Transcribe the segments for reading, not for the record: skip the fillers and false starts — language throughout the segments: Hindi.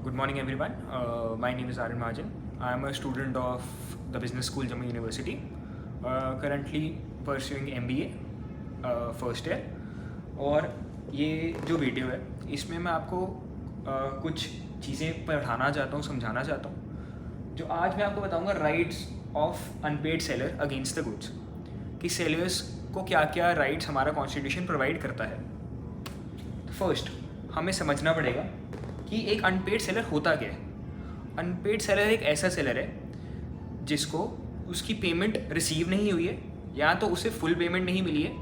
Good morning, everyone. My name is Aryan Mahajan. I am a student of the Business School, Jammu University. Currently pursuing MBA first year. और ये जो वीडियो है इसमें मैं आपको कुछ चीज़ें पढ़ाना चाहता हूँ, समझाना चाहता हूँ। जो आज मैं आपको बताऊँगा rights of unpaired seller against the goods, कि सेलर्स को क्या क्या राइट्स हमारा कॉन्स्टिट्यूशन प्रोवाइड करता है। फर्स्ट हमें समझना पड़ेगा कि एक अनपेड सेलर होता क्या है। अनपेड सेलर एक ऐसा सेलर है जिसको उसकी पेमेंट रिसीव नहीं हुई है, या तो उसे फुल पेमेंट नहीं मिली है,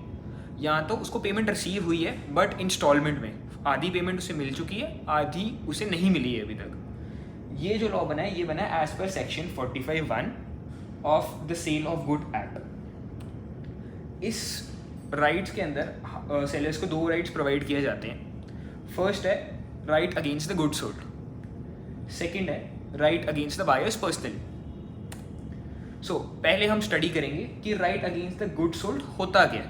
या तो उसको पेमेंट रिसीव हुई है बट इंस्टॉलमेंट में। आधी पेमेंट उसे मिल चुकी है, आधी उसे नहीं मिली है अभी तक। ये जो लॉ बना है ये बना है एज पर section 45(1) of the sale of good act. इस राइट्स के अंदर सेलर्स को दो राइट्स प्रोवाइड किए जाते हैं। फर्स्ट है right against the good sold, second है right against the buyers personally. So पहले हम स्टडी करेंगे कि right against the good sold होता क्या।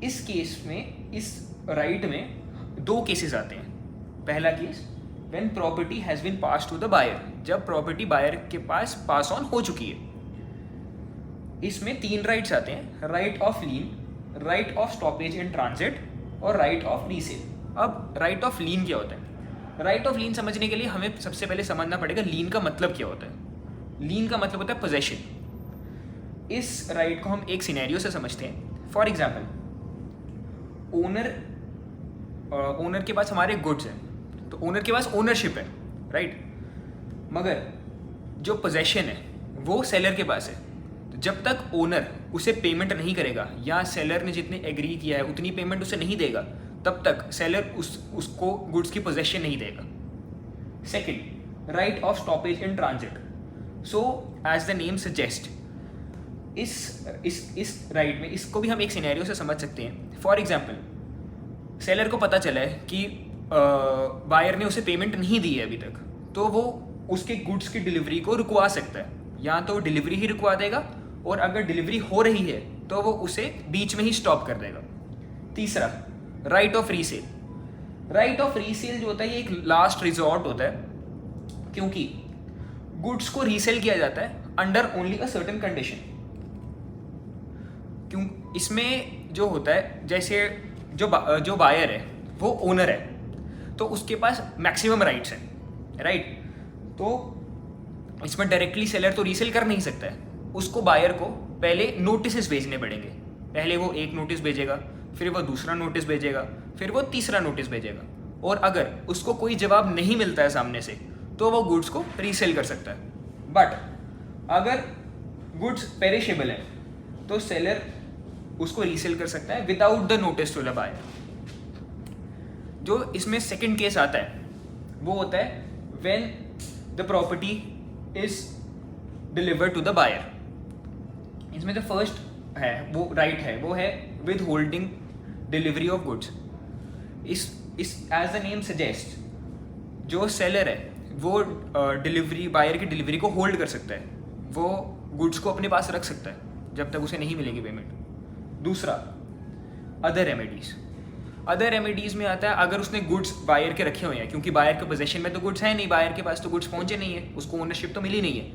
इस केस में, इस राइट में दो केसेस आते हैं। पहला case when property has been pass to the buyer, जब प्रॉपर्टी बायर के पास पास ऑन हो चुकी है। इसमें तीन राइट्स आते हैं: right of lean, right of stoppage in transit और राइट ऑफ रीसेल। अब राइट ऑफ लीन क्या होता है? राइट ऑफ लीन समझने के लिए हमें सबसे पहले समझना पड़ेगा लीन का मतलब क्या होता है। लीन का मतलब होता है पोजेशन। इस राइट को हम एक सिनेरियो से समझते हैं। फॉर एग्जाम्पल, ओनर के पास हमारे गुड्स हैं, तो ओनर के पास ओनरशिप है, राइट, मगर जो पोजेशन है वो सेलर के पास है। तो जब तक ओनर उसे पेमेंट नहीं करेगा या सेलर ने जितने एग्री किया है उतनी पेमेंट उसे नहीं देगा, तब तक सेलर उसको गुड्स की पोजेशन नहीं देगा। Second, right of stoppage in transit. So as the name suggest, इस राइट में इसको भी हम एक सिनेरियो से समझ सकते हैं। फॉर एग्जाम्पल, सेलर को पता चला है कि बायर ने उसे पेमेंट नहीं दी है अभी तक, तो वो उसके गुड्स की डिलीवरी को रुकवा सकता है। या तो डिलीवरी ही रुकवा देगा, और अगर डिलीवरी हो रही है तो वो उसे बीच में ही स्टॉप कर देगा। तीसरा, right of resale. Right of resale जो होता है ये एक लास्ट रिजॉर्ट होता है, क्योंकि गुड्स को रीसेल किया जाता है under only a certain condition. क्यों? इसमें जो होता है, जैसे जो बायर है वो ओनर है, तो उसके पास मैक्सिमम राइट्स हैं, राइट। तो इसमें डायरेक्टली सेलर तो रीसेल कर नहीं सकता है, उसको बायर को पहले नोटिस भेजने पड़ेंगे। पहले वो एक नोटिस भेजेगा, फिर वो दूसरा नोटिस भेजेगा, फिर वो तीसरा नोटिस भेजेगा, और अगर उसको कोई जवाब नहीं मिलता है सामने से तो वो गुड्स को रीसेल कर सकता है। बट अगर गुड्स पेरिशेबल है तो सेलर उसको रीसेल कर सकता है without the notice to the buyer. जो इसमें सेकंड केस आता है वो होता है when the property is delivered to the buyer. इसमें जो फर्स्ट है वो राइट है, वो है withholding delivery of goods. इस एज द नेम सजेस्ट, जो सेलर है वो डिलीवरी, बायर की डिलीवरी को होल्ड कर सकता है। वो गुड्स को अपने पास रख सकता है जब तक उसे नहीं मिलेगी पेमेंट। दूसरा, अदर रेमेडीज। अदर रेमेडीज में आता है अगर उसने गुड्स बायर के रखे हुए हैं, क्योंकि बायर के पोजेशन में तो गुड्स है नहीं, बायर के पास तो गुड्स पहुंचे नहीं है, उसको ओनरशिप तो मिली नहीं है।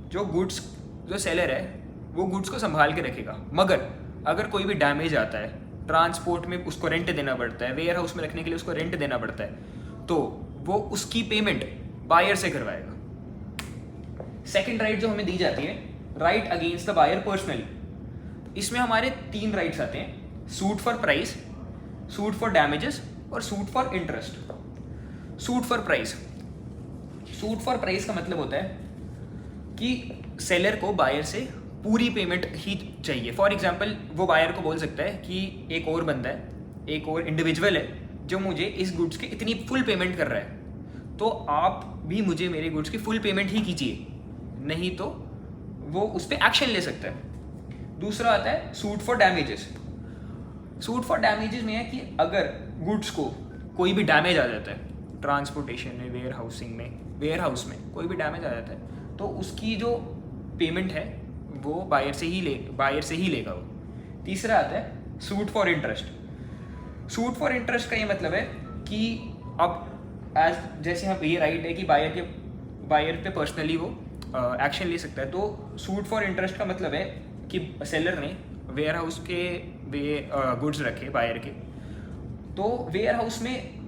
जो सेलर है वो गुड्स को संभाल के रखेगा, मगर अगर कोई भी डैमेज आता है, ट्रांसपोर्ट में उसको रेंट देना पड़ता है, वेयर हाउस में रखने के लिए उसको रेंट देना पड़ता है, तो वो उसकी पेमेंट बायर से करवाएगा। सेकंड राइट जो हमें दी जाती है, right against the buyer personally. इसमें हमारे तीन राइट्स आते हैं: suit for price, suit for damages और suit for interest. Suit for price, suit for price का मतलब होता है कि सेलर को बायर से पूरी पेमेंट ही चाहिए। फॉर एग्जाम्पल, वो बायर को बोल सकता है कि एक और बंदा है, एक और इंडिविजुअल है जो मुझे इस गुड्स की इतनी फुल पेमेंट कर रहा है, तो आप भी मुझे मेरे गुड्स की फुल पेमेंट ही कीजिए, नहीं तो वो उस पर एक्शन ले सकता है। दूसरा आता है suit for damages. Suit for damages में है कि अगर गुड्स को कोई भी डैमेज आ जाता है, ट्रांसपोर्टेशन में, वेयर हाउस में कोई भी डैमेज आ जाता है, तो उसकी जो पेमेंट है वो बायर से ही लेगा वो। तीसरा आता है suit for interest. Suit for interest का ये मतलब है कि अब एज जैसे हम ये राइट है कि बायर पे पर्सनली वो एक्शन ले सकता है। तो सूट फॉर इंटरेस्ट का मतलब है कि सेलर ने वेयर हाउस के वे गुड्स रखे बायर के, तो वेयर हाउस में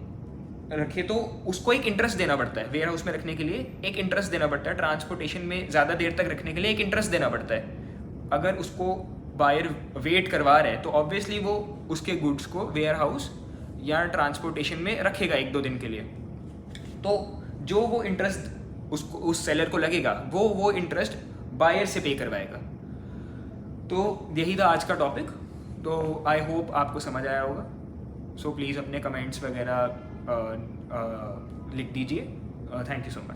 रखे तो उसको एक इंटरेस्ट देना पड़ता है। वेयर हाउस में रखने के लिए एक इंटरेस्ट देना पड़ता है, ट्रांसपोर्टेशन में ज़्यादा देर तक रखने के लिए एक इंटरेस्ट देना पड़ता है। अगर उसको बायर वेट करवा रहा है तो ऑब्वियसली वो उसके गुड्स को वेयर हाउस या ट्रांसपोर्टेशन में रखेगा 1-2 दिन के लिए। तो जो वो इंटरेस्ट उसको उस सेलर को लगेगा वो इंटरेस्ट बायर से पे करवाएगा। तो यही था आज का टॉपिक। तो आई होप आपको समझ आया होगा। सो प्लीज़ अपने कमेंट्स वगैरह लिख दीजिए। Thank you so much.